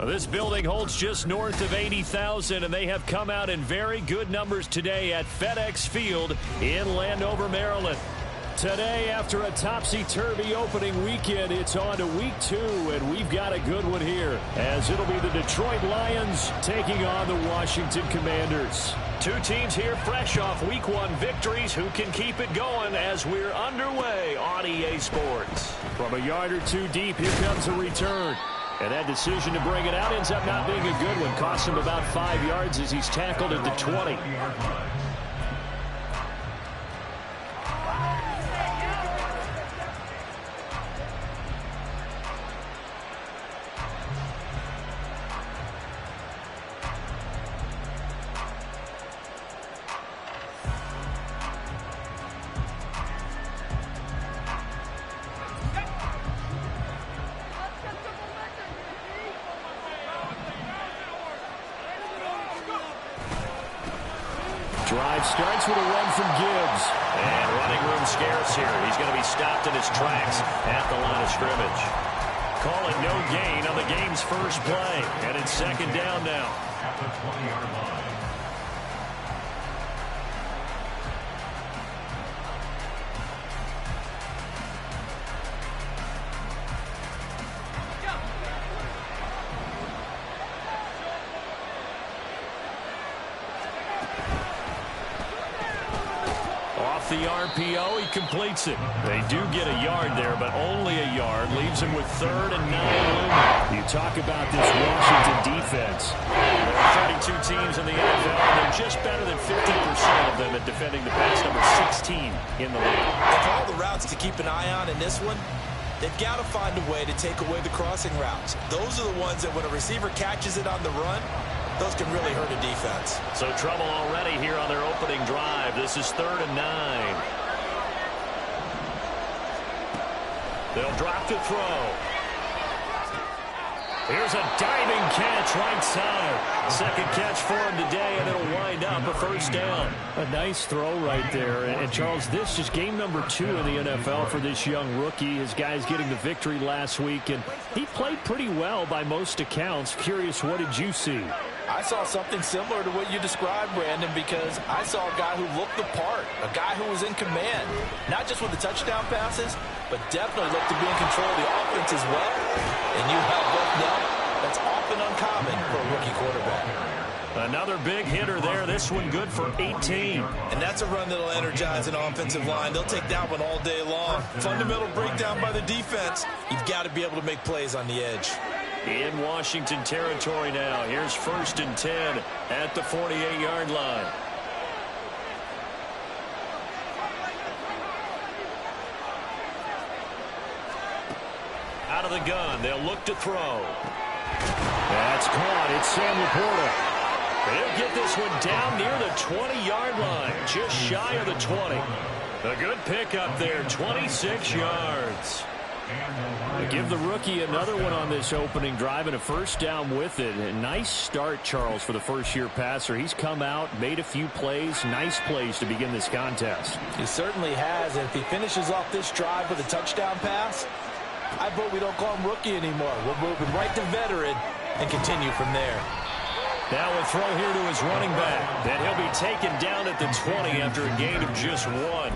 This building holds just north of 80,000, and they have come out in very good numbers today at FedEx Field in Landover, Maryland. Today, after a topsy-turvy opening weekend, it's on to week 2, and we've got a good one here, as it'll be the Detroit Lions taking on the Washington Commanders. Two teams here fresh off week 1 victories. Who can keep it going as we're underway on EA Sports? From a yard or two deep, here comes a return. And that decision to bring it out ends up not being a good one. Cost him about 5 yards as he's tackled at the 20. Drive starts with a run from Gibbs. And running room scarce here. He's going to be stopped in his tracks at the line of scrimmage. Call it no gain on the game's first play. And it's second down now. At the 20-yard line. The RPO, he completes it. They do get a yard there, but only a yard. Leaves him with 3rd and 9 looming. You talk about this Washington defense. There are 32 teams in the NFL, and they're just better than 50% of them at defending the pass, number 16 in the league. Of all the routes to keep an eye on in this one, they've got to find a way to take away the crossing routes. Those are the ones that when a receiver catches it on the run, those can really hurt a defense. So trouble already here on their opening drive. This is 3rd and 9. They'll drop to throw. Here's a diving catch right side. Second catch for him today, and it'll wind up a first down. A nice throw right there. And Charles, this is game number 2 in the NFL for this young rookie. His guys getting the victory last week, and he played pretty well by most accounts. Curious, what did you see? I saw something similar to what you described, Brandon, because I saw a guy who looked the part, a guy who was in command, not just with the touchdown passes, but definitely looked to be in control of the offense as well. And you have both now. That's often uncommon for a rookie quarterback. Another big hitter there. This one good for 18. And that's a run that'll energize an offensive line. They'll take that one all day long. Fundamental breakdown by the defense. You've got to be able to make plays on the edge. In Washington territory now. Here's 1st and 10 at the 48-yard line. Out of the gun. They'll look to throw. That's caught. It's Sam Laporta. They'll get this one down near the 20-yard line. Just shy of the 20. A good pickup there. 26 yards. Give the rookie another one on this opening drive and a first down with it. A nice start, Charles, for the first-year passer. He's come out, made a few plays, nice plays to begin this contest. He certainly has, and if he finishes off this drive with a touchdown pass, I vote we don't call him rookie anymore. We'll move him right to veteran and continue from there. Now a throw here to his running back. Then he'll be taken down at the 20 after a gain of just 1.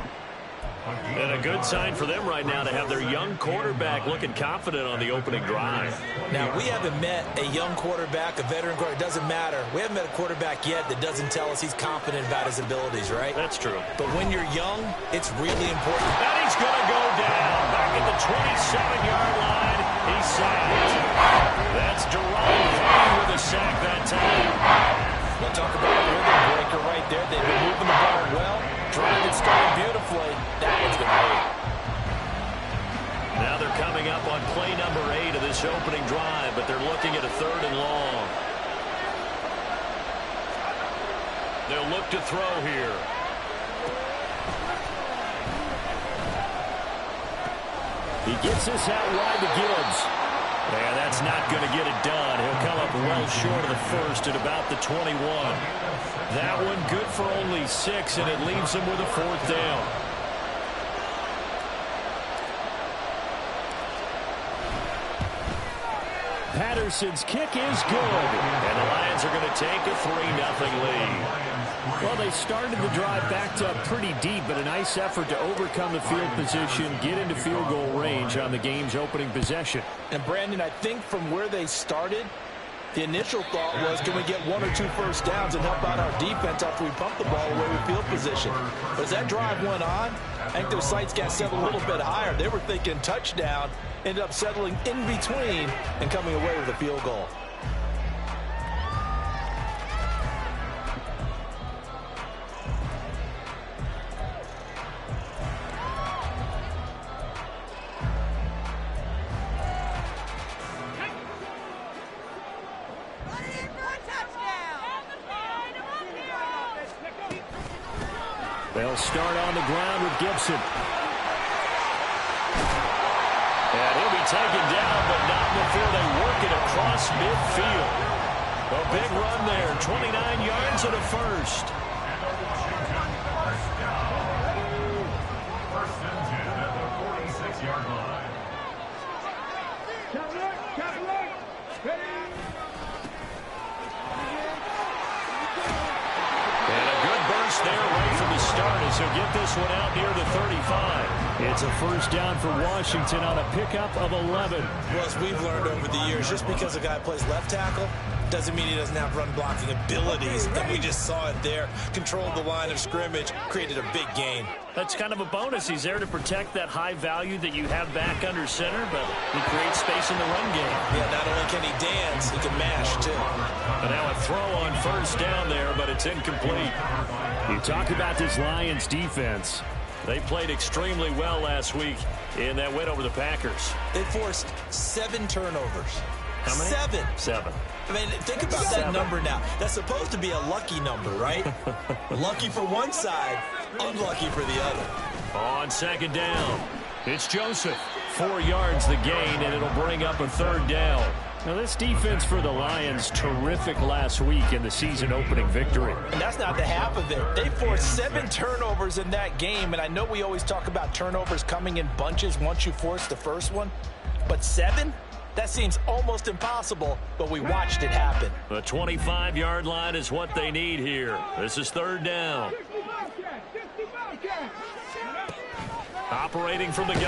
And a good sign for them right now to have their young quarterback looking confident on the opening drive. Now, we haven't met a young quarterback, a veteran quarterback. It doesn't matter. We haven't met a quarterback yet that doesn't tell us he's confident about his abilities, right? That's true. But when you're young, it's really important. And he's going to go down back at the 27-yard line. He's sacked. That's Jerome Kane with a sack that time. We'll talk about a rhythm breaker right there. They've been moving the ball well. Drive it started beautifully. That one's going to hurt. Now they're coming up on play number 8 of this opening drive, but they're looking at a 3rd and long. They'll look to throw here. He gets this out wide to Gibbs. And that's not going to get it done. He'll come up well short of the first at about the 21. That one good for only 6, and it leaves him with a 4th down. Patterson's kick is good. And the Lions are going to take a 3-0 lead. Well, they started the drive backed up pretty deep, but a nice effort to overcome the field position, get into field goal range on the game's opening possession. And, Brandon, I think from where they started, the initial thought was, can we get 1 or 2 first downs and help out our defense after we pump the ball away with field position? But as that drive went on, I think their sights got set a little bit higher. They were thinking touchdown, ended up settling in between and coming away with a field goal. They'll start on the ground with Gibson. And he'll be taken down, but not before they work it across midfield. A big run there, 29 yards and a first. First and 10 at the 46-yard line. There right from the start as he'll get this one out near the 35. It's a first down for Washington on a pickup of 11. Well, as we've learned over the years, just because a guy plays left tackle doesn't mean he doesn't have run blocking abilities. And we just saw it there. Controlled the line of scrimmage, created a big gain. That's kind of a bonus. He's there to protect that high value that you have back under center, but he creates space in the run game. Yeah, not only can he dance, he can mash, too. And now a throw on first down there, but it's incomplete. You talk about this Lions defense. They played extremely well last week in that win over the Packers. They forced 7 turnovers. How many? 7. 7. I mean, think about that number now. That's supposed to be a lucky number, right? Lucky for one side, unlucky for the other. On second down, it's Joseph. 4 yards the gain, and it'll bring up a 3rd down. Now, this defense for the Lions, terrific last week in the season-opening victory. And that's not the half of it. They forced 7 turnovers in that game, and I know we always talk about turnovers coming in bunches once you force the first one, but 7? That seems almost impossible, but we watched it happen. The 25-yard line is what they need here. This is 3rd down. Operating from the gun,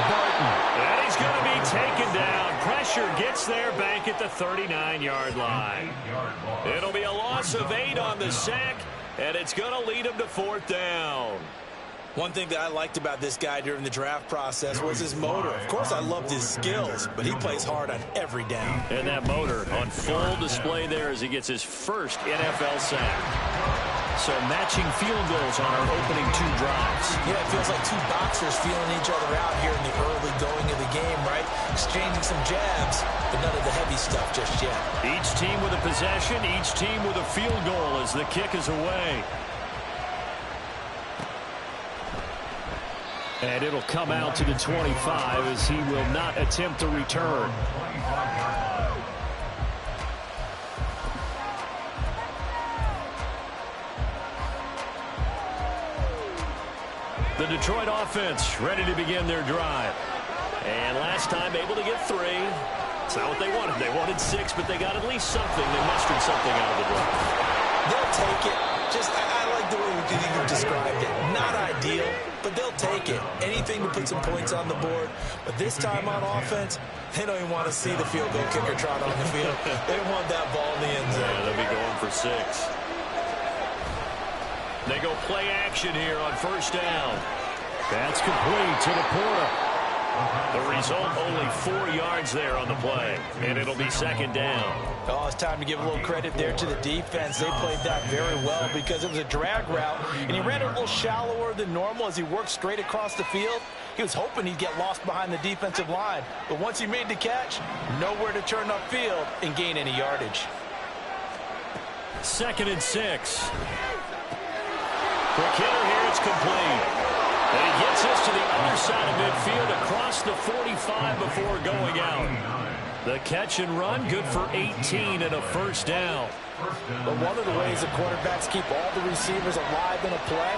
Barton. And he's going to be taken down. Pressure gets there back at the 39-yard line. It'll be a loss of 8 on the sack, and it's going to lead him to 4th down. One thing that I liked about this guy during the draft process was his motor. Of course, I loved his skills, but he plays hard on every down. And that motor on full display there as he gets his first NFL sack. So matching field goals on our opening 2 drives. Yeah, it feels like 2 boxers feeling each other out here in the early going of the game, right? Exchanging some jabs, but none of the heavy stuff just yet. Each team with a possession, each team with a field goal as the kick is away. And it'll come out to the 25 as he will not attempt to return. The Detroit offense ready to begin their drive. And last time able to get 3. It's not what they wanted. They wanted 6, but they got at least something. They mustered something out of the drive. They'll take it. I like the way you described it. Not ideal, but they'll take it. Anything to put some points on the board. But this time on offense, they don't even want to see the field goal kicker trot on the field. They want that ball in the end zone. Yeah, they'll be going for 6. They go play action here on first down. That's complete to Laporta. The result, only 4 yards there on the play, and it'll be 2nd down. Oh, it's time to give a little credit there to the defense. They played that very well because it was a drag route, and he ran it a little shallower than normal as he worked straight across the field. He was hoping he'd get lost behind the defensive line, but once he made the catch, nowhere to turn upfield and gain any yardage. 2nd and 6. For Killer here, it's complete. And he gets us to the other side of midfield across the 45 before going out. The catch and run, good for 18 and a first down. But one of the ways the quarterbacks keep all the receivers alive in a play,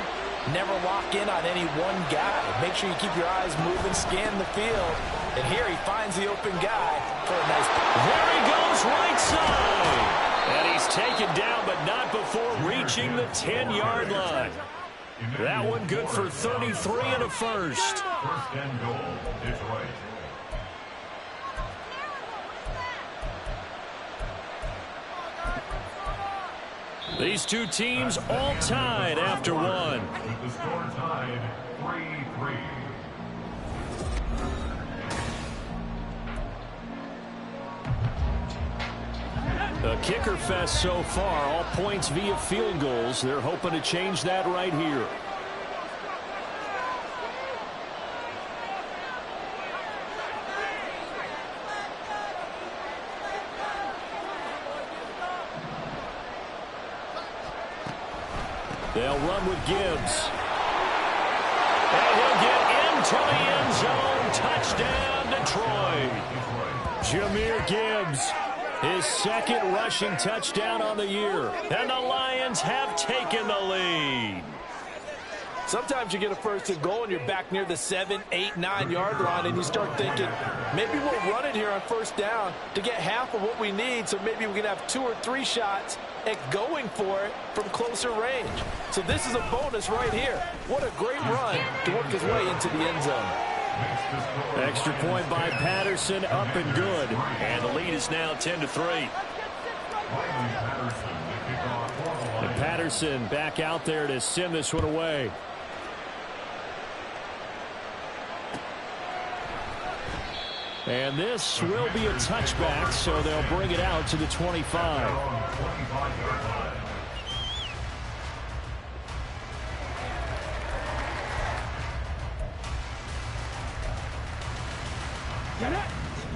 never lock in on any one guy. Make sure you keep your eyes moving, scan the field. And here he finds the open guy for a nice pass. There he goes, right side. And he's taken down, but not before reaching the 10-yard line. That one good for 33 and a first. First and goal, Detroit. These two teams all tied after one. With the score tied 3-3. A kicker fest so far, all points via field goals. They're hoping to change that right here. They'll run with Gibbs. And he'll get into the end zone. Touchdown, Detroit. Jahmyr Gibbs, his second rushing touchdown on the year. And the Lions have taken the lead. Sometimes you get a first and goal and you're back near the 7, 8, 9-yard line and you start thinking, maybe we'll run it here on first down to get half of what we need, so maybe we can have 2 or 3 shots at going for it from closer range. So this is a bonus right here. What a great run to work his way into the end zone. Extra point by Patterson, up and good. And the lead is now 10-3. And Patterson back out there to send this one away. And this will be a touchback, so they'll bring it out to the 25.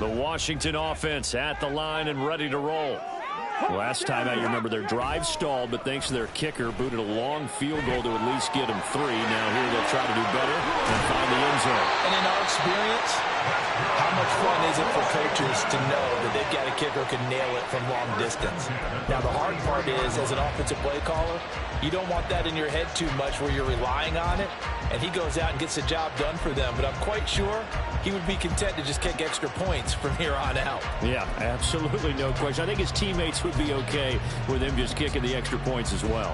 The Washington offense at the line and ready to roll. Last time out, you remember their drive stalled, but thanks to their kicker, booted a long field goal to at least get them 3. Now here they'll try to do better and find the end zone. And in our experience, how much fun is it for coaches to know that they've got a kicker who can nail it from long distance? Now, the hard part is, as an offensive play caller, you don't want that in your head too much where you're relying on it, and he goes out and gets the job done for them. But I'm quite sure he would be content to just kick extra points from here on out. Yeah, absolutely no question. I think his teammates would be okay with him just kicking the extra points as well.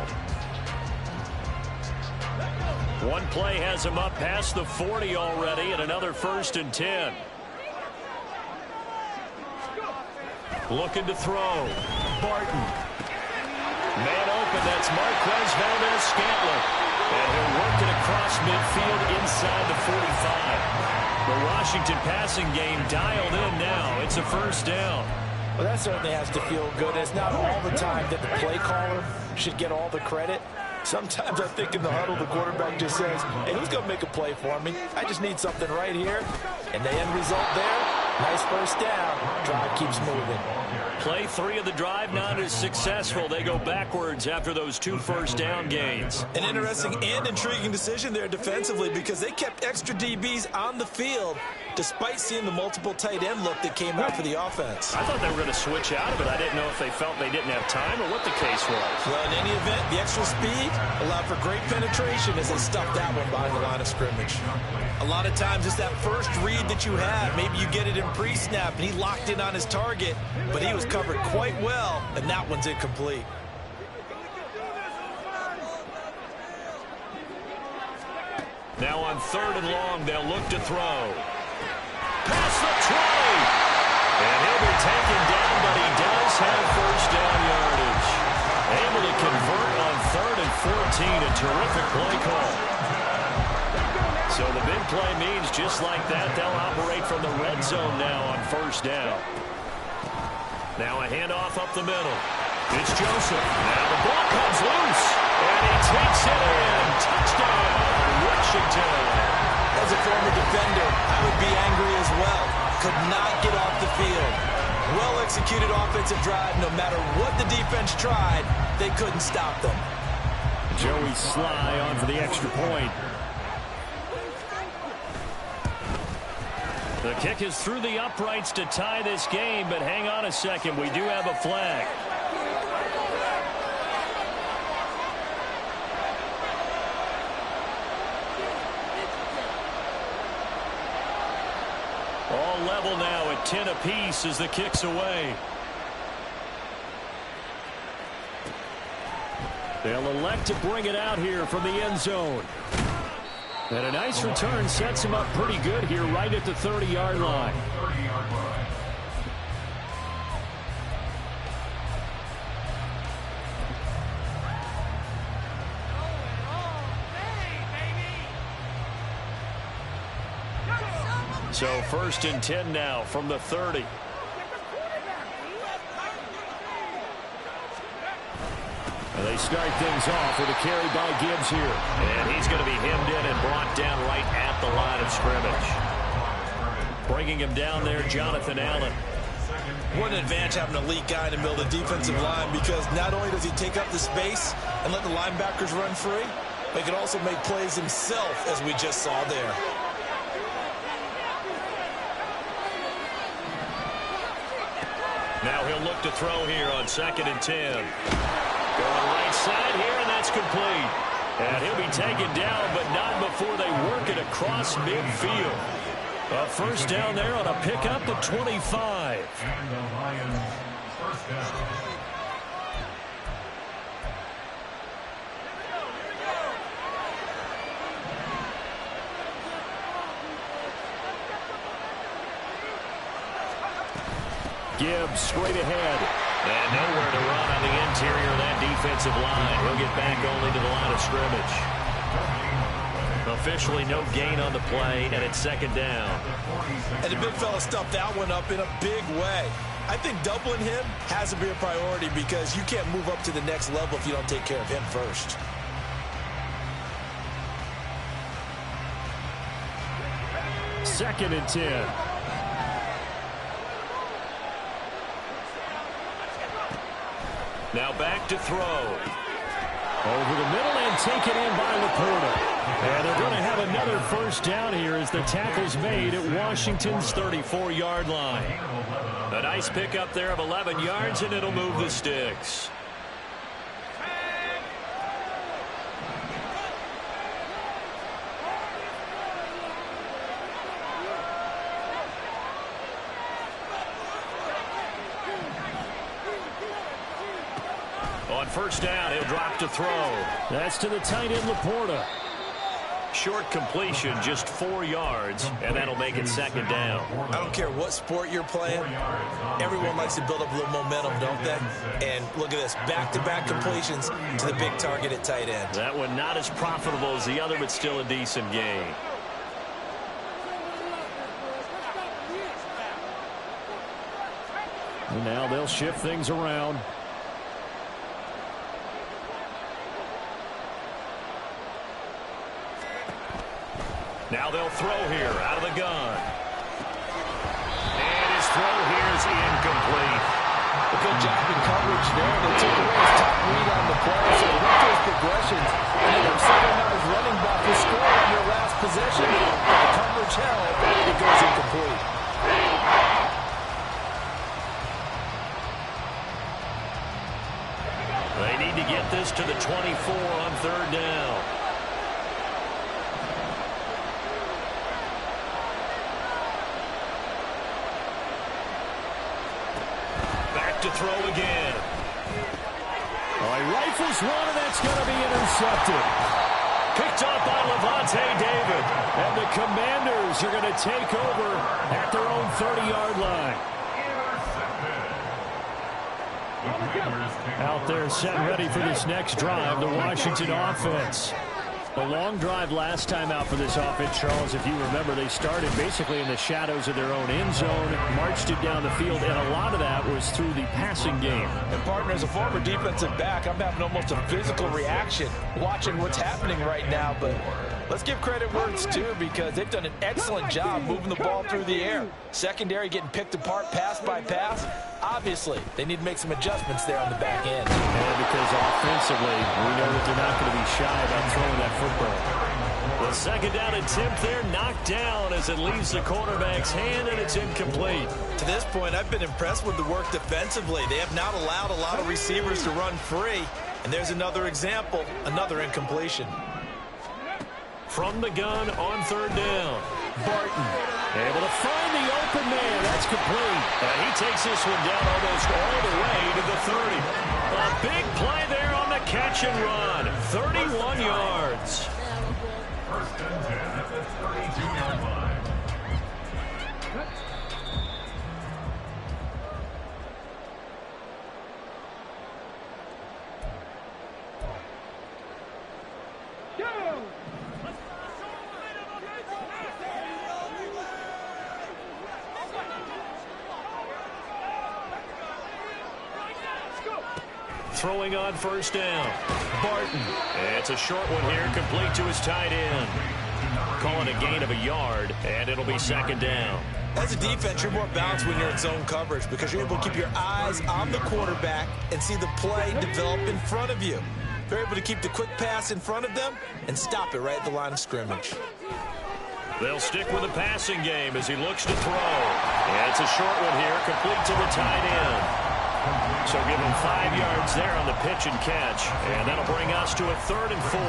One play has him up past the 40 already, and another 1st and 10. Looking to throw. Barton. Man open, that's Marquez Valdez-Scantling. And he'll work it across midfield inside the 45. The Washington passing game dialed in now. It's a first down. Well, that certainly has to feel good. It's not all the time that the play caller should get all the credit. Sometimes I think in the huddle, the quarterback just says, hey, who's going to make a play for me? I just need something right here. And the end result there, nice first down. Drive keeps moving. Play 3 of the drive not as successful. They go backwards after those 2 first down gains. An interesting and intriguing decision there defensively, because they kept extra DBs on the field despite seeing the multiple tight end look that came out for the offense. I thought they were going to switch out of it. I didn't know if they felt they didn't have time or what the case was. Well, in any event, the extra speed allowed for great penetration as they stuffed that one behind the line of scrimmage. A lot of times it's that first read that you have. Maybe you get it in pre-snap and he locked in on his target, but he was covered quite well, and that one's incomplete. Now on 3rd and long, they'll look to throw. Past the 20. And he'll be taken down, but he does have first down yardage. Able to convert on 3rd and 14. A terrific play call. So the big play means just like that, they'll operate from the red zone now on first down. Now a handoff up the middle. It's Joseph. Now the ball comes loose. And he takes it in. Touchdown, Washington. As a former defender, I would be angry as well. Could not get off the field. Well-executed offensive drive. No matter what the defense tried, they couldn't stop them. Joey Sly on for the extra point. The kick is through the uprights to tie this game, but hang on a second. We do have a flag. All level now at 10 apiece as the kick's away. They'll elect to bring it out here from the end zone. And a nice return sets him up pretty good here right at the 30-yard line. So 1st and 10 now from the 30. And they start things off with a carry by Gibbs here. And he's going to be hemmed in and brought down right at the line of scrimmage. Bringing him down there, Jonathan Allen. What an advantage having an elite guy in the middle of the defensive line, because not only does he take up the space and let the linebackers run free, but he can also make plays himself, as we just saw there. Now he'll look to throw here on 2nd and 10. Going right side here, and that's complete. And he'll be taken down, but not before they work it across midfield. A first down there on a pickup at 25. And the Lions first down. Gibbs straight ahead. And nowhere to run on the interior of that defensive line. He'll get back only to the line of scrimmage. Officially no gain on the play, and it's 2nd down. And the big fella stuffed that one up in a big way. I think doubling him has to be a priority, because you can't move up to the next level if you don't take care of him first. Second and 10. Now back to throw. Over the middle and taken in by Laporta. And they're going to have another first down here as the tackle's made at Washington's 34-yard line. A nice pickup there of 11 yards, and it'll move the sticks. On first down, he'll drop to throw. That's to the tight end, Laporta. Short completion, just 4 yards, and that'll make it 2nd down. I don't care what sport you're playing. Everyone likes to build up a little momentum, don't they? And look at this, back-to-back completions to the big target at tight end. That one not as profitable as the other, but still a decent gain. And now they'll shift things around. Now they'll throw here out of the gun. And his throw here is incomplete. A good job in coverage there. They took away his top read on the play, so they went to his progressions. And then they're setting out his running back who scored on their last possession. The coverage held. It goes incomplete. They need to get this to the 24 on 3rd down. To throw again. Oh, he rifles one, and that's going to be intercepted. Picked up by Levante David. And the Commanders are going to take over at their own 30-yard line. Out there set ready for this next drive, the Washington offense. A long drive last time out for this offense, Charles. If you remember, they started basically in the shadows of their own end zone, marched it down the field, and a lot of that was through the passing game. And, partner, as a former defensive back, I'm having almost a physical reaction watching what's happening right now. But let's give credit where it's due, because they've done an excellent job moving the ball through the air. Secondary getting picked apart pass by pass. Obviously, they need to make some adjustments there on the back end. And because offensively, we know that they're not going to be shy about throwing that football. The second down attempt there knocked down as it leaves the quarterback's hand, and it's incomplete. To this point, I've been impressed with the work defensively. They have not allowed a lot of receivers to run free. And there's another example, another incompletion. From the gun on third down, Barton able to find the open man. That's complete. And he takes this one down almost all the way to the 30. A big play there on the catch and run. 31 yards. First and 10 at the 32-yard line. Throwing on first down, Barton. It's a short one here, complete to his tight end. Calling a gain of a yard, and it'll be second down. As a defense, you're more balanced when you're in zone coverage because you're able to keep your eyes on the quarterback and see the play develop in front of you. You're able to keep the quick pass in front of them and stop it right at the line of scrimmage. They'll stick with the passing game as he looks to throw. And it's a short one here, complete to the tight end. So give him 5 yards there on the pitch and catch. And that'll bring us to a 3rd and 4.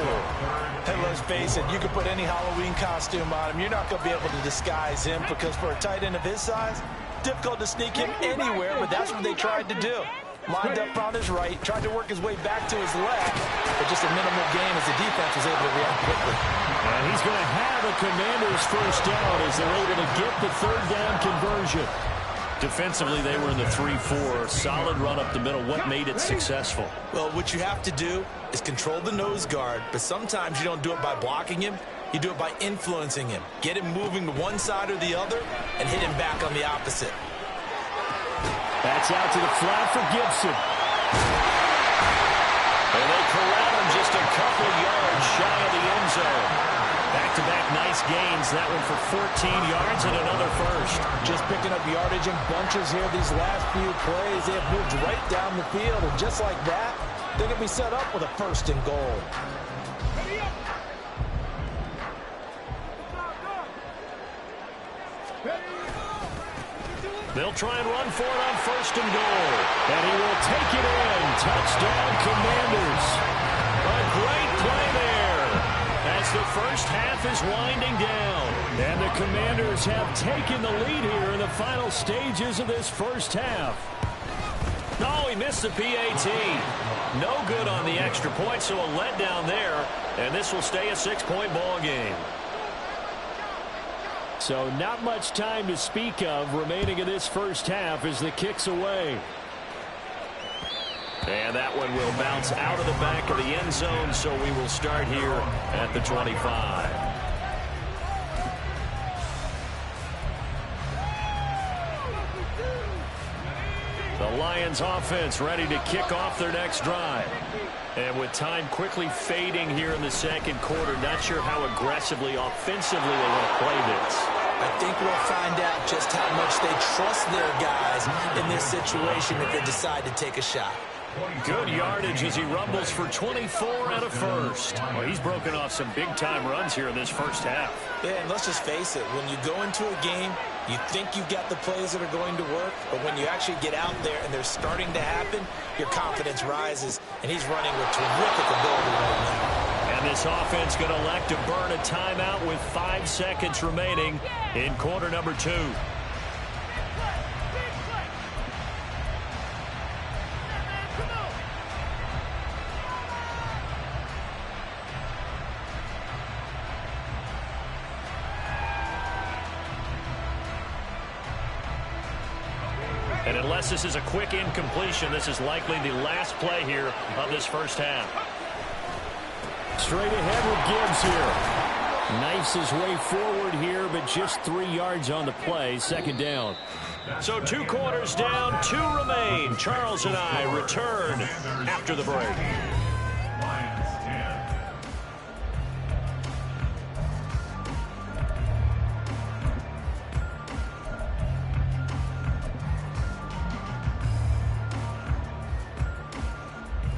Hey, let's face it, you can put any Halloween costume on him. You're not going to be able to disguise him because for a tight end of his size, difficult to sneak him anywhere, but that's what they tried to do. Lined up on his right, tried to work his way back to his left, but just a minimal gain as the defense was able to react quickly. And he's going to have a Commanders first down as they're able to get the 3rd down conversion. Defensively, they were in the 3-4. Solid run up the middle. What made it successful? Well, what you have to do is control the nose guard, but sometimes you don't do it by blocking him. You do it by influencing him. Get him moving to one side or the other and hit him back on the opposite. That's out to the flat for Gibson. And they corral him just a couple yards shy of the end zone. Back-to-back nice gains. That one for 14 yards and another first. Just picking up yardage in bunches here these last few plays. They have moved right down the field, and just like that, they're going to be set up with a 1st and goal. They'll try and run for it on 1st and goal. And he will take it in. Touchdown, Commanders. A great play there as the first half is winding down. And the Commanders have taken the lead here in the final stages of this first half. No, he missed the PAT. No good on the extra point, so a letdown there. And this will stay a 6-point ball game. So not much time to speak of remaining in this first half as the kick's away. And that one will bounce out of the back of the end zone, so we will start here at the 25. The Lions offense ready to kick off their next drive. And with time quickly fading here in the second quarter, not sure how aggressively, offensively they want to play this. I think we'll find out just how much they trust their guys in this situation if they decide to take a shot. Good yardage as he rumbles for 24 and a first. Well, he's broken off some big-time runs here in this first half. Yeah, and let's just face it. When you go into a game, you think you've got the plays that are going to work, but when you actually get out there and they're starting to happen, your confidence rises, and he's running with terrific ability right now. And this offense going to elect to burn a timeout with 5 seconds remaining in quarter number 2. And unless this is a quick incompletion, this is likely the last play here of this first half. Straight ahead with Gibbs here. Knifes his way forward here, but just 3 yards on the play. 2nd down. So 2 quarters down, 2 remain. Charles and I return after the break. Lions 10.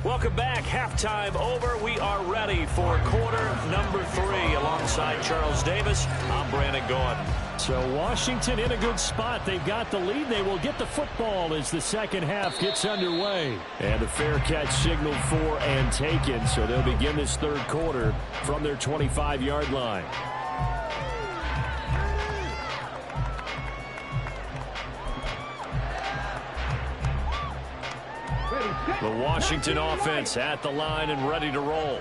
Welcome back. Halftime over. We are ready for quarter number 3 alongside alongside Charles Davis, I'm Brandon Gaudin. So Washington in a good spot. They've got the lead. They will get the football as the second half gets underway. And a fair catch signaled for and taken. So they'll begin this third quarter from their 25-yard line. The Washington offense at the line and ready to roll.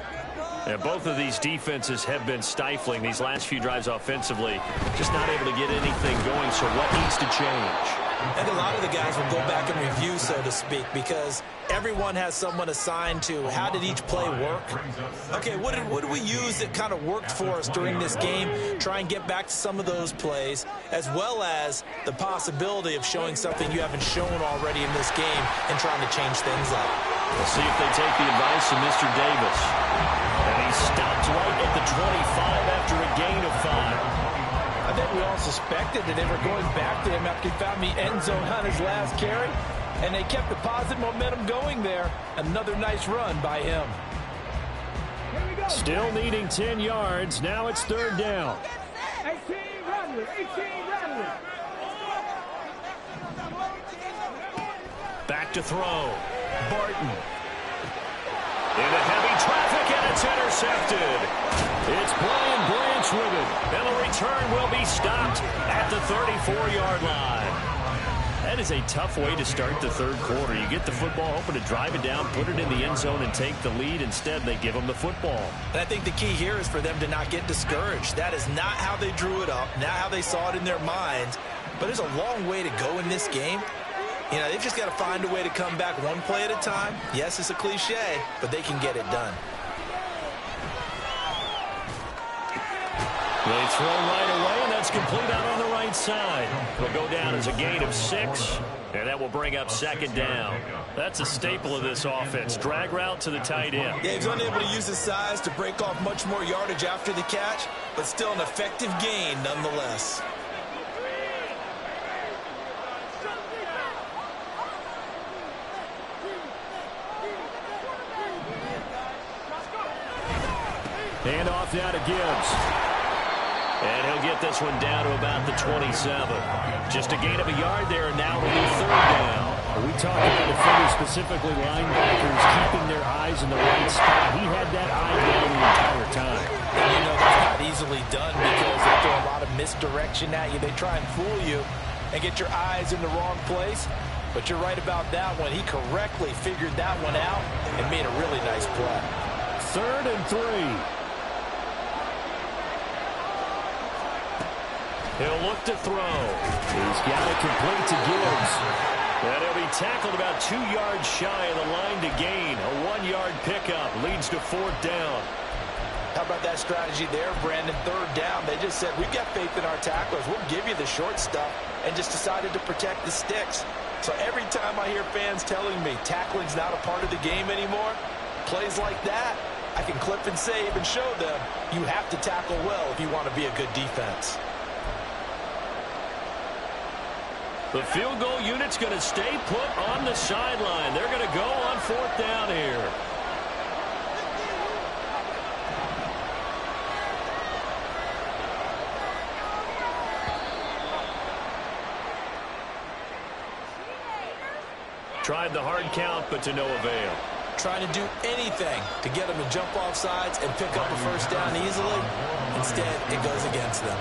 And both of these defenses have been stifling these last few drives offensively. Just not able to get anything going, so what needs to change? I think a lot of the guys will go back and review, so to speak, because everyone has someone assigned to how did each play work. Okay, what did we use that kind of worked for us during this game? Try and get back to some of those plays, as well as the possibility of showing something you haven't shown already in this game and trying to change things up. We'll see if they take the advice of Mr. Davis. And he stopped right at the 25 after a gain of 5. I think we all suspected that they were going back to him after he found the end zone on his last carry, and they kept the positive momentum going there. Another nice run by him. Still needing 10 yards. Now it's third down. 18 run. Back to throw. Barton. Into heavy traffic, and it's intercepted. It's Brian Branch with it, and the return will be stopped at the 34-yard line. That is a tough way to start the third quarter. You get the football, hoping to drive it down, put it in the end zone, and take the lead. Instead, they give them the football. And I think the key here is for them to not get discouraged. That is not how they drew it up, not how they saw it in their minds. But there's a long way to go in this game. You know, they've just got to find a way to come back one play at a time. Yes, it's a cliche, but they can get it done. They throw right away, and that's complete out on the right side. It'll go down as a gain of 6, and that will bring up second down. That's a staple of this offense. Drag route to the tight end. Yeah, he's unable to use his size to break off much more yardage after the catch, but still an effective gain nonetheless. Hand off now to Gibbs. And he'll get this one down to about the 27. Just a gain of a yard there, and now it'll be third down. We talked about defenders, specifically linebackers, keeping their eyes in the right spot. He had that eye down the entire time. And you know that's not easily done because they throw a lot of misdirection at you. They try and fool you and get your eyes in the wrong place. But you're right about that one. He correctly figured that one out and made a really nice play. 3rd and 3. He'll look to throw. He's got it complete to Gibbs. And he'll be tackled about 2 yards shy of the line to gain. A 1-yard pickup leads to 4th down. How about that strategy there, Brandon? 3rd down. They just said, we've got faith in our tacklers. We'll give you the short stuff, and just decided to protect the sticks. So every time I hear fans telling me tackling's not a part of the game anymore, plays like that, I can clip and save and show them you have to tackle well if you want to be a good defense. The field goal unit's going to stay put on the sideline. They're going to go on 4th down here. Tried the hard count, but to no avail. Trying to do anything to get them to jump off sides and pick up a first down easily. Instead, it goes against them.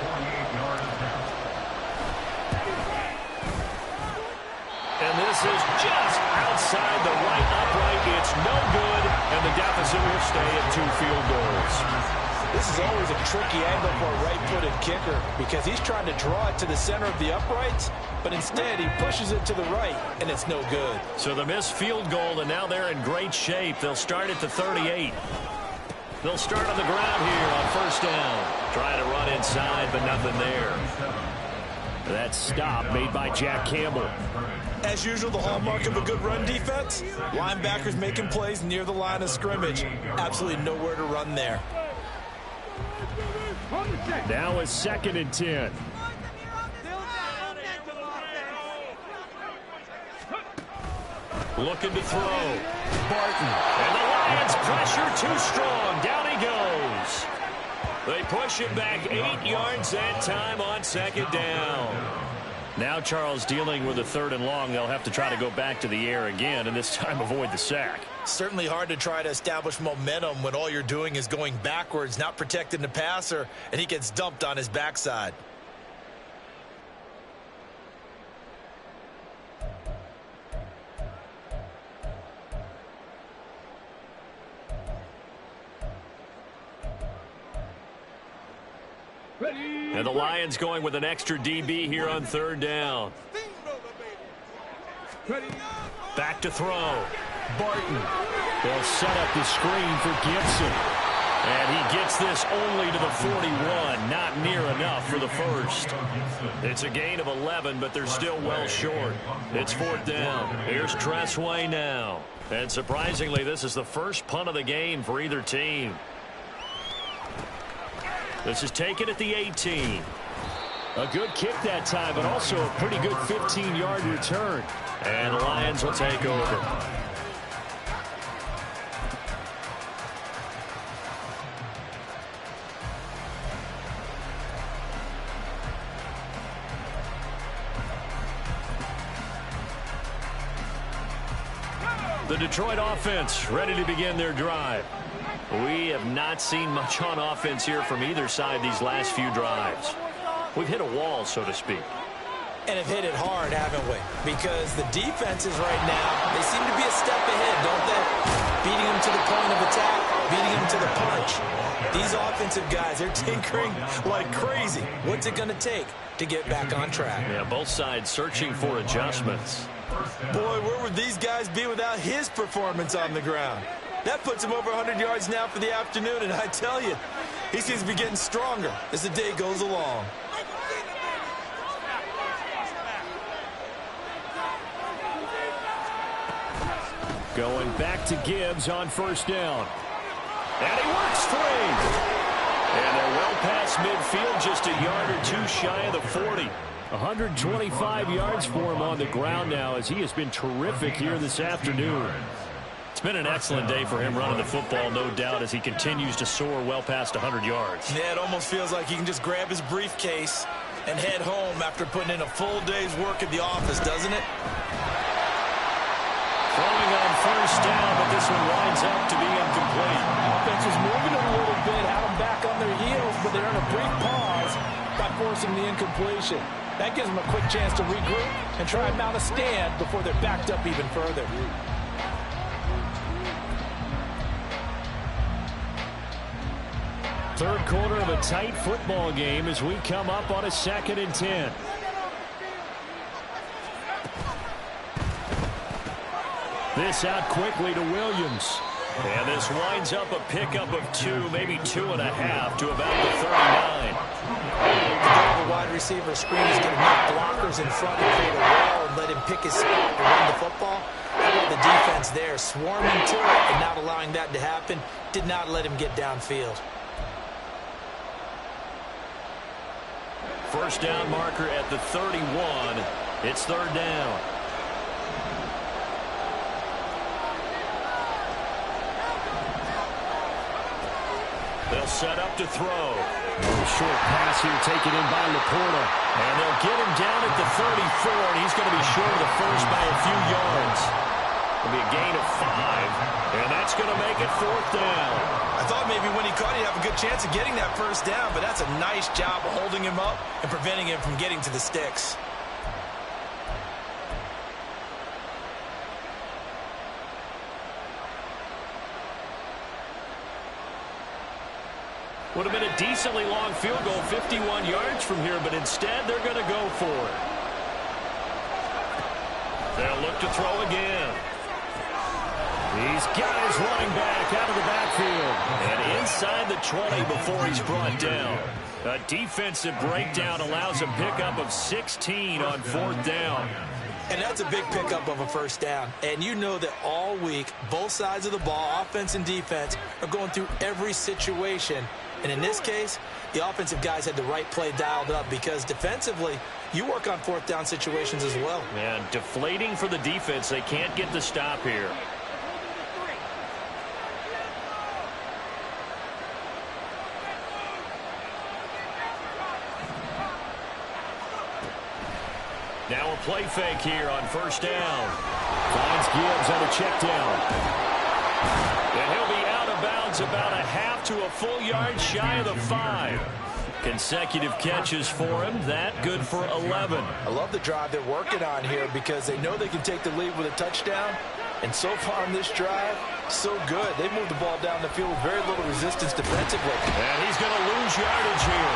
48 yards down. And this is just outside the right upright. It's no good, and the deficit will stay at 2 field goals. This is always a tricky angle for a right-footed kicker because he's trying to draw it to the center of the uprights, but instead he pushes it to the right, and it's no good. So the missed field goal, and now they're in great shape. They'll start at the 38. They'll start on the ground here on 1st down. Trying to run inside, but nothing there. That stop made by Jack Campbell. As usual, the hallmark of a good run defense, linebackers making plays near the line of scrimmage. Absolutely nowhere to run there. Now it's 2nd and 10. Looking to throw. Barton. And the Lions pressure too strong. Down he goes. They push it back 8 yards that time on second down. Now Charles dealing with a 3rd and long. They'll have to try to go back to the air again, and this time avoid the sack. Certainly hard to try to establish momentum when all you're doing is going backwards, not protecting the passer, and he gets dumped on his backside. And the Lions going with an extra DB here on 3rd down. Back to throw. Barton. They'll set up the screen for Gibson. And he gets this only to the 41. Not near enough for the first. It's a gain of 11, but they're still well short. It's 4th down. Here's Tressway now. And surprisingly, this is the first punt of the game for either team. This is taken at the 18. A good kick that time, but also a pretty good 15-yard return. And the Lions will take over. The Detroit offense ready to begin their drive. We have not seen much on offense here from either side these last few drives. We've hit a wall, so to speak. And have hit it hard, haven't we? Because the defenses right now, they seem to be a step ahead, don't they? Beating them to the point of attack, beating them to the punch. These offensive guys, they're tinkering like crazy. What's it going to take to get back on track? Yeah, both sides searching for adjustments. Boy, where would these guys be without his performance on the ground? That puts him over 100 yards now for the afternoon, and I tell you, he seems to be getting stronger as the day goes along. Going back to Gibbs on 1st down. And he works 3. And they're well past midfield, just a yard or 2 shy of the 40. 125 yards for him on the ground now, as he has been terrific here this afternoon. It's been an excellent day for him running the football, no doubt, as he continues to soar well past 100 yards. Yeah, it almost feels like he can just grab his briefcase and head home after putting in a full day's work at the office, doesn't it? Throwing on 1st down, but this one winds up to be incomplete. Offense was moving a little bit, had them back on their heels, but they're in a brief pause by forcing the incompletion. That gives them a quick chance to regroup and try and mount a stand before they're backed up even further. Third quarter of a tight football game as we come up on a 2nd and 10. This out quickly to Williams. And this winds up a pickup of 2, maybe 2.5 to about the 39. The wide receiver screen is going to make blockers in front and create a wall and let him pick his spot to run the football. How about the defense there, swarming to it and not allowing that to happen, did not let him get downfield. 1st down marker at the 31. It's 3rd down. They'll set up to throw. A short pass here taken in by Laporta. And they'll get him down at the 34, and he's going to be short of the first by a few yards. It'll be a gain of 5, and that's going to make it 4th down. I thought maybe when he caught, he'd have a good chance of getting that 1st down, but that's a nice job of holding him up and preventing him from getting to the sticks. Would have been a decently long field goal, 51 yards from here, but instead they're going to go for it. They'll look to throw again. He's got his running back out of the backfield. And inside the 20 before he's brought down. A defensive breakdown allows a pickup of 16 on 4th down. And that's a big pickup of a 1st down. And you know that all week, both sides of the ball, offense and defense, are going through every situation. And in this case, the offensive guys had the right play dialed up because defensively, you work on 4th down situations as well. Man, deflating for the defense. They can't get the stop here. Now a play fake here on first down. Finds Gibbs on a check down. And he'll be out of bounds about a half to a full yard shy of the 5. Consecutive catches for him. That good for 11. I love the drive they're working on here because they know they can take the lead with a touchdown. And so far on this drive, so good. They moved the ball down the field with very little resistance defensively. And he's going to lose yardage here,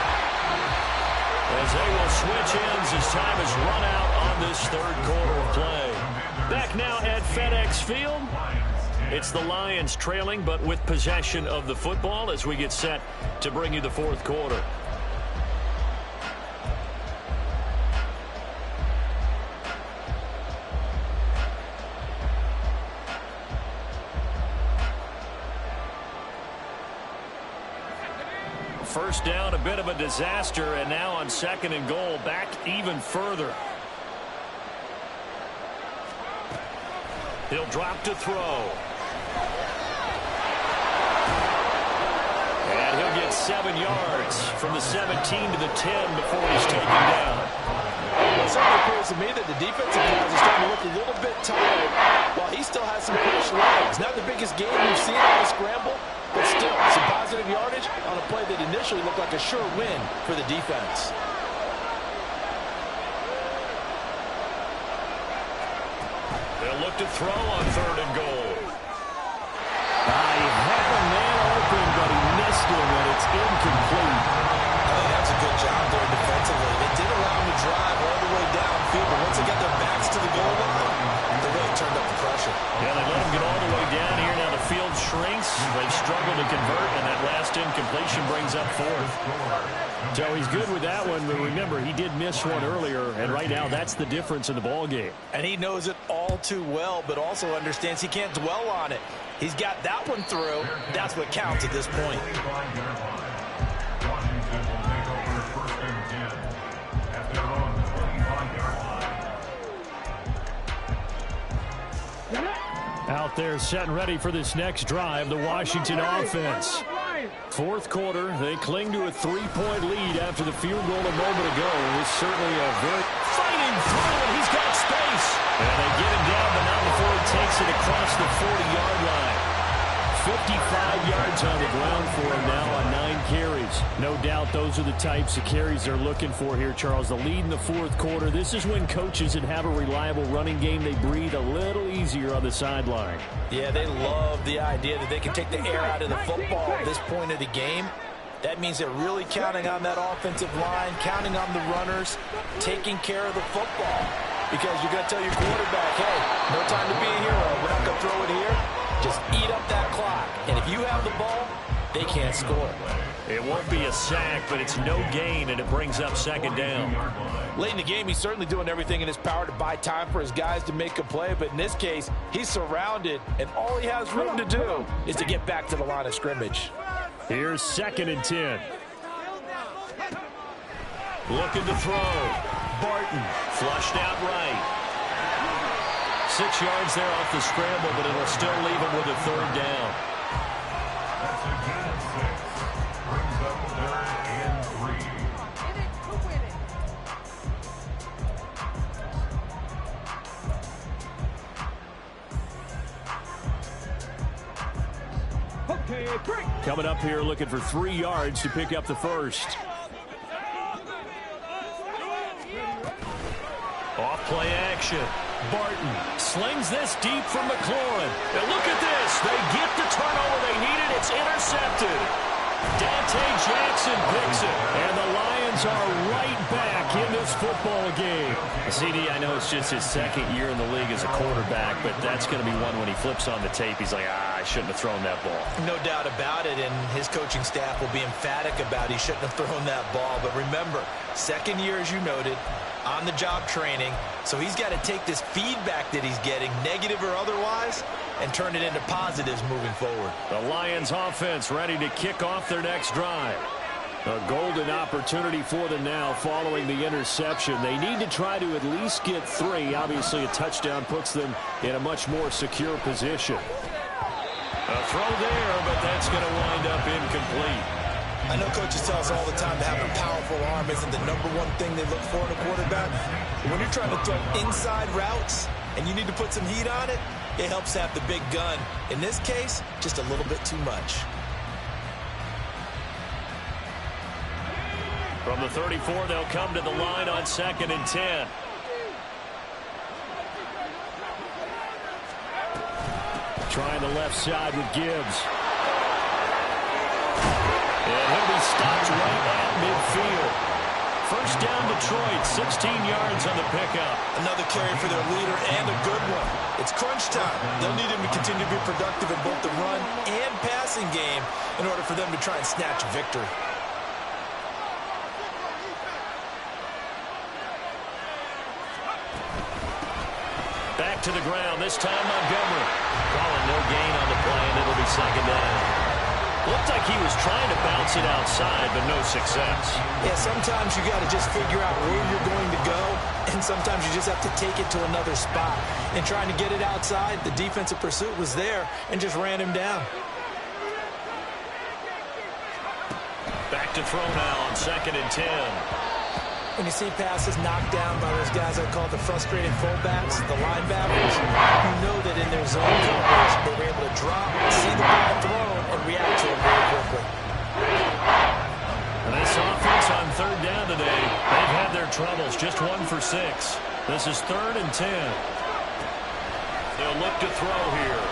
as they will switch ends as time is run out on this third quarter of play. Back now at FedEx Field. It's the Lions trailing, but with possession of the football as we get set to bring you the fourth quarter. First down, a bit of a disaster, and now on second and goal, back even further. He'll drop to throw. And he'll get 7 yards from the 17 to the 10 before he's taken down. It certainly appears to me that the defensive guys are starting to look a little bit tired while he still has some fresh legs. Not the biggest game we've seen on the scramble, but still some positive yardage on a play that initially looked like a sure win for the defense. They'll look to throw on third and goal. He had a man open, but he missed him, and it's incomplete. I think that's a good job there defensively. They did allow him to drive all the way downfield, but once they got their backs to the goal line, they really turned up the pressure. Yeah, they let him get all the way down here. Now the field shrinks. They've struggled to convert, and that last incompletion brings up fourth. So he's good with that one, but remember, he did miss one earlier, and right now that's the difference in the ball game. And he knows it all too well, but also understands he can't dwell on it. He's got that one through. That's what counts at this point. Washington will take over first and 10 at their own 25-yard line. Out there set and ready for this next drive, the Washington offense. Fourth quarter, they cling to a 3-point lead after the field goal a moment ago. It's certainly a very fighting through, and he's got space. And they get him down, but not before he takes it across the 40-yard line. 55 yards on the ground for him now on 9 carries. No doubt those are the types of carries they're looking for here, Charles. The lead in the fourth quarter. This is when coaches that have a reliable running game, they breathe a little easier on the sideline. Yeah, they love the idea that they can take the air out of the football at this point of the game. That means they're really counting on that offensive line, counting on the runners, taking care of the football. Because you're going to tell your quarterback, hey, no time to be a hero. We're not going to throw it here. Just eat up that clock. And if you have the ball, they can't score. It won't be a sack, but it's no gain, and it brings up second down. Late in the game, he's certainly doing everything in his power to buy time for his guys to make a play. But in this case, he's surrounded, and all he has room to do is to get back to the line of scrimmage. Here's second and 10. Looking to throw. Barton flushed out right. 6 yards there off the scramble, but it'll still leave him with a third down. That's a gain of 6. Brings up third and 3. Okay, break. Coming up here looking for 3 yards to pick up the first. Off play action. Barton slings this deep from McLaurin. And look at this. They get the turnover they needed. It's intercepted. Dante Jackson picks it. And the Lions are right back in this football game. CD, I know it's just his second year in the league as a quarterback, but that's going to be one when he flips on the tape. He's like, I shouldn't have thrown that ball. No doubt about it, and his coaching staff will be emphatic about he shouldn't have thrown that ball. But remember, second year, as you noted, on-the-job training, so he's got to take this feedback that he's getting, negative or otherwise, and turn it into positives moving forward. The Lions offense ready to kick off their next drive. A golden opportunity for them now following the interception. They need to try to at least get 3. Obviously, a touchdown puts them in a much more secure position. A throw there, but that's going to wind up incomplete. I know coaches tell us all the time that having a powerful arm isn't the #1 thing they look for in a quarterback. But when you're trying to throw inside routes and you need to put some heat on it, it helps have the big gun. In this case, just a little bit too much. From the 34, they'll come to the line on 2nd and 10. Trying the left side with Gibbs. And he'll be stopped right at midfield. First down Detroit, 16 yards on the pickup. Another carry for their leader and a good one. It's crunch time. They'll need him to continue to be productive in both the run and passing game in order for them to try and snatch a victory. Back to the ground, this time Montgomery. Calling no gain on the play, and it'll be 2nd down. Looked like he was trying to bounce it outside, but no success. Yeah, sometimes you got to just figure out where you're going to go, and sometimes you just have to take it to another spot. And trying to get it outside, the defensive pursuit was there and just ran him down. Back to throw now on 2nd and 10. When you see passes knocked down by those guys I call the frustrated fullbacks, the linebackers, you know that in their zone coverage, they were able to drop, see the ball thrown, and react to it very quickly. And this offense on 3rd down today, they've had their troubles, just 1 for 6. This is 3rd and 10. They'll look to throw here.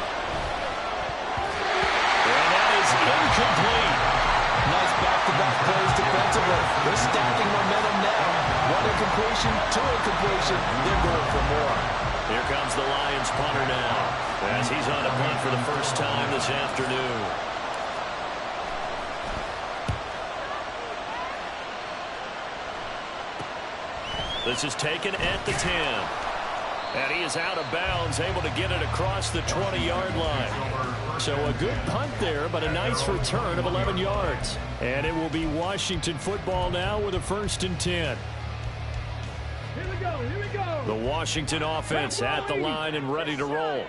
And that is incomplete. Nice back-to-back plays defensively. They're stacking momentum now. 1 incompletion, 2 incompletion. They're going for more. Here comes the Lions punter now, as he's on a punt for the first time this afternoon. This is taken at the 10. And he is out of bounds, able to get it across the 20-yard line. So a good punt there, but a nice return of 11 yards. And it will be Washington football now with a 1st and 10. Here we go. The Washington offense at the line and ready to roll.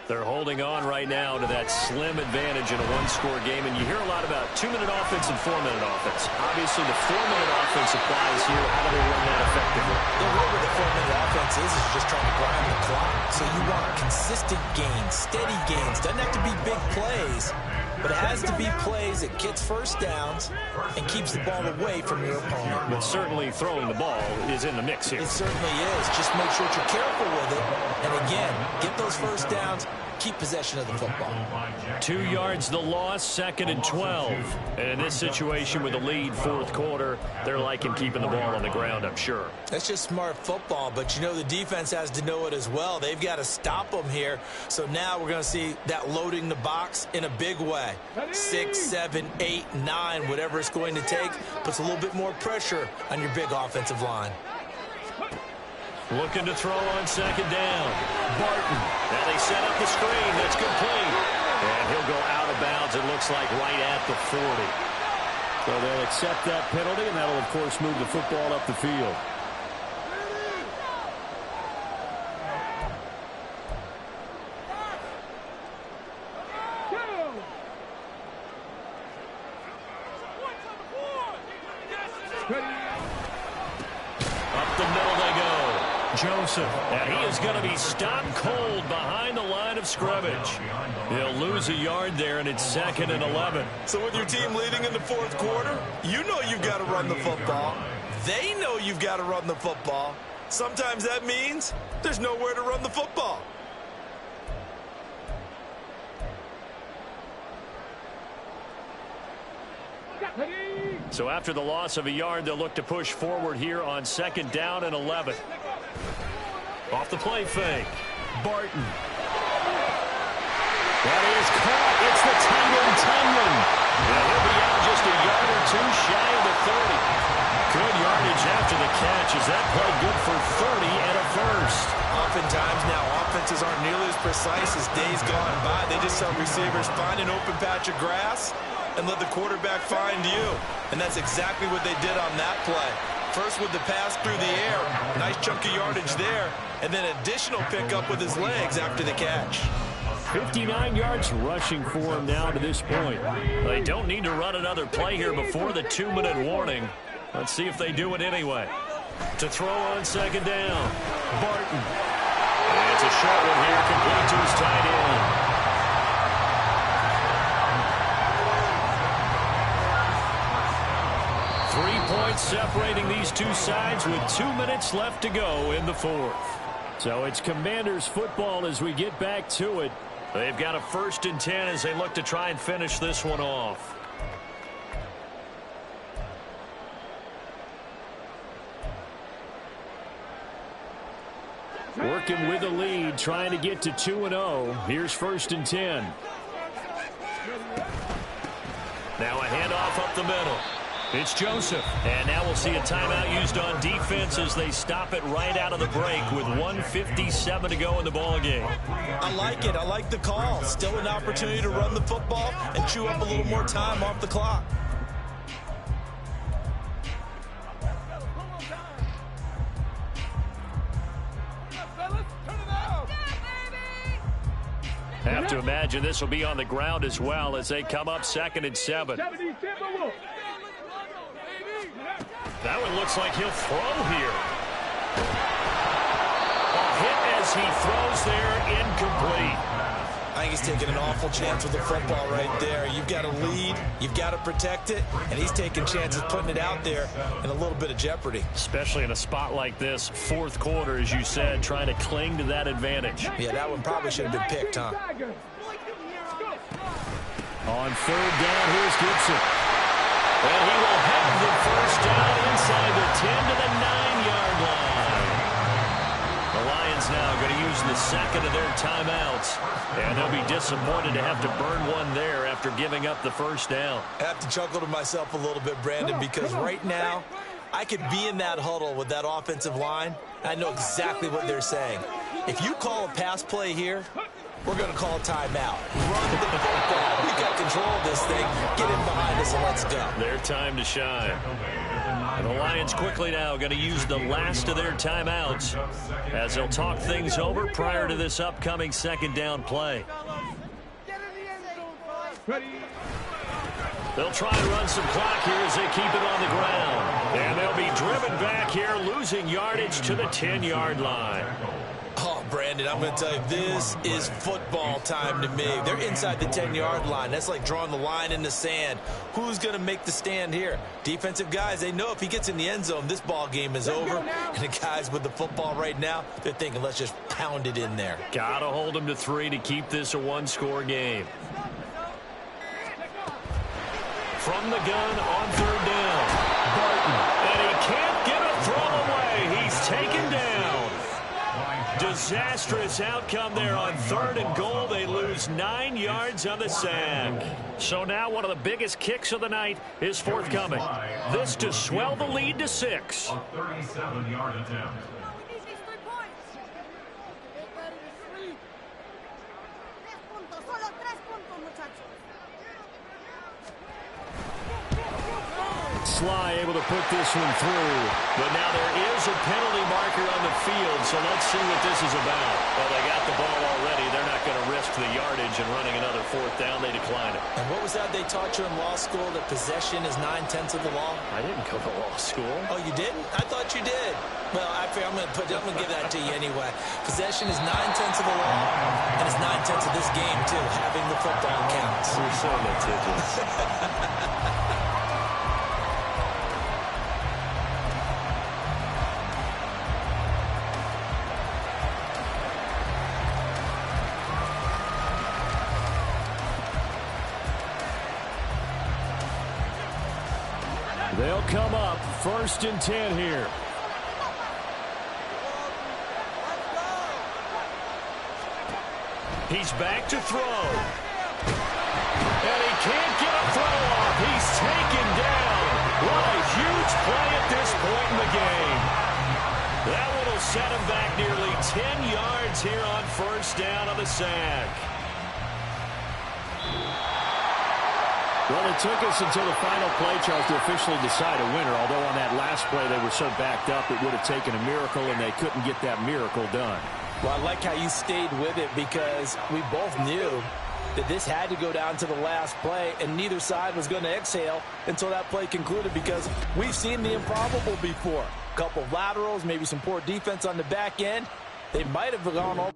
They're holding on right now to that slim advantage in a 1-score game. And you hear a lot about 2-minute offense and 4-minute offense. Obviously, the 4-minute offense applies here. How do they run that effectively? The way with the 4-minute offense is just trying to grind the clock. So you want consistent gains, steady gains. Doesn't have to be big plays, but it has to be plays that gets first downs and keeps the ball away from your opponent. But certainly throwing the ball is in the mix here. It certainly is. Just make sure that you're careful with it. And again, get those first downs. Keep possession of the football. 2 yards the loss, 2nd and 12. And in this situation with the lead 4th quarter, they're liking keeping the ball on the ground, I'm sure. That's just smart football, but you know the defense has to know it as well. They've got to stop them here. So now we're going to see that loading the box in a big way. 6, 7, 8, 9, whatever it's going to take, puts a little bit more pressure on your big offensive line. Looking to throw on 2nd down. Barton. Now they set up the screen. That's complete. And he'll go out of bounds, it looks like, right at the 40. So they'll accept that penalty, and that'll, of course, move the football up the field. Up the middle they go. Joseph, and he is going to be stopped cold behind the line of scrimmage. He'll lose a yard there, and it's 2nd and 11. So with your team leading in the 4th quarter, you know you've got to run the football. They know you've got to run the football. Sometimes that means there's nowhere to run the football. So after the loss of a yard, they'll look to push forward here on 2nd down and 11. Off the play fake. Barton. That is caught. It's the tight end, Tunyon. And he'll be out just a yard or two shy of the 30. Good yardage after the catch. Is that play good for 30 and a first? Oftentimes now offenses aren't nearly as precise as days gone by. They just tell receivers, find an open patch of grass and let the quarterback find you. And that's exactly what they did on that play. First with the pass through the air. Nice chunk of yardage there. And then additional pickup with his legs after the catch. 59 yards rushing for him now to this point. They don't need to run another play here before the 2-minute warning. Let's see if they do it anyway. To throw on second down, Barton. And it's a short one here, complete to his tight end. 3 points separating these two sides with 2 minutes left to go in the fourth. So it's Commanders football as we get back to it. They've got a 1st and 10 as they look to try and finish this one off. Working with a lead, trying to get to 2-0. Here's 1st and 10. Now a handoff up the middle. It's Joseph. And now we'll see a timeout used on defense as they stop it right out of the break with 1:57 to go in the ballgame. I like it. I like the call. Still an opportunity to run the football and chew up a little more time off the clock. Have to imagine this will be on the ground as well as they come up 2nd and 7. That one looks like he'll throw here. A hit as he throws there, incomplete. I think he's taking an awful chance with the football right there. You've got to lead, you've got to protect it, and he's taking chances putting it out there in a little bit of jeopardy. Especially in a spot like this, 4th quarter, as you said, trying to cling to that advantage. Yeah, that one probably should have been picked, huh? On 3rd down, here's Gibson. And he will have the 1st down inside the 10 to the 9-yard line. The Lions now going to use the 2nd of their timeouts. And they'll be disappointed to have to burn one there after giving up the 1st down. I have to chuckle to myself a little bit, Brandon, because right now I could be in that huddle with that offensive line. I know exactly what they're saying. If you call a pass play here, we're going to call a timeout. Run the football. We've got control of this thing. Get in behind us and let's go. Their time to shine. And the Lions quickly now going to use the last of their timeouts as they'll talk things over prior to this upcoming 2nd down play. They'll try and run some clock here as they keep it on the ground. And they'll be driven back here, losing yardage to the 10-yard line. Oh, Brandon, I'm going to tell you, this is football time to me. They're inside the 10-yard line. That's like drawing the line in the sand. Who's going to make the stand here? Defensive guys, they know if he gets in the end zone, this ball game is over. And the guys with the football right now, they're thinking, let's just pound it in there. Got to hold them to 3 to keep this a one-score game. From the gun on 3rd down, Barton. And he can't get a throw away. He's taken down. Disastrous outcome there on 3rd and goal. They lose 9 yards on the sack. So now one of the biggest kicks of the night is forthcoming. This to swell the lead to 6. A 37-yard attempt. Sly able to put this one through. But now there is a penalty marker on the field, so let's see what this is about. Well, they got the ball already. They're not going to risk the yardage and running another 4th down. They decline it. And what was that they taught you in law school, that possession is 9/10 of the law? I didn't go to law school. Oh, you didn't? I thought you did. Well, I'm going to give that to you anyway. Possession is 9/10 of the law, and it's 9/10 of this game, too. Having the football counts. We're so litigious. They'll come up 1st and 10 here. He's back to throw. And he can't get a throw off. He's taken down. What a huge play at this point in the game. That one will set him back nearly 10 yards here on 1st down on the sack. Well, it took us until the final play, Charles, to officially decide a winner, although on that last play they were so backed up it would have taken a miracle, and they couldn't get that miracle done. Well, I like how you stayed with it because we both knew that this had to go down to the last play, and neither side was going to exhale until that play concluded because we've seen the improbable before. A couple of laterals, maybe some poor defense on the back end. They might have gone all